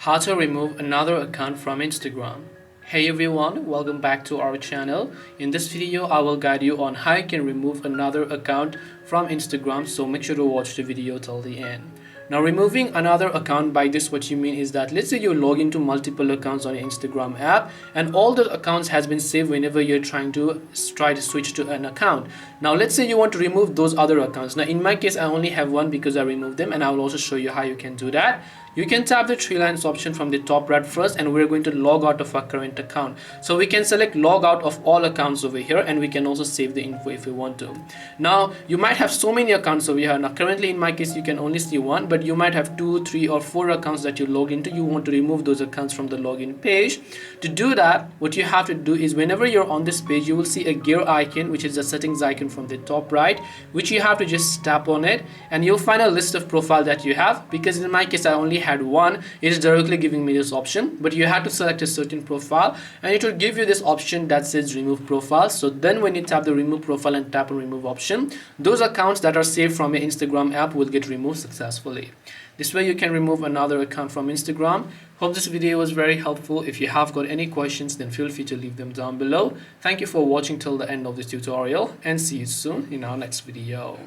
How to remove another account from Instagram. Hey everyone, welcome back to our channel. In this video I will guide you on how you can remove another account from Instagram, so make sure to watch the video till the end. Now, removing another account, by this what you mean is that let's say you log into multiple accounts on your Instagram app and all the accounts has been saved whenever you're trying to switch to an account. Now let's say you want to remove those other accounts. Now in my case I only have one because I removed them, and I will also show you how you can do that. You can tap the three lines option from the top right first, and we're going to log out of our current account. So we can select log out of all accounts over here, and we can also save the info if we want to. Now you might have so many accounts over here. Now currently in my case you can only see one, but you might have 2, 3 or 4 accounts that you log into. You want to remove those accounts from the login page. To do that, what you have to do is whenever you're on this page, you will see a gear icon, which is the settings icon from the top right, which you have to just tap on it, and you'll find a list of profile that you have. Because in my case I only had one, it is directly giving me this option, but you have to select a certain profile and it will give you this option that says remove profile. So then when you tap the remove profile and tap on remove option, those accounts that are saved from your Instagram app will get removed successfully. This way you can remove another account from Instagram. Hope this video was very helpful. If you have got any questions, then feel free to leave them down below. Thank you for watching till the end of this tutorial, and see you soon in our next video.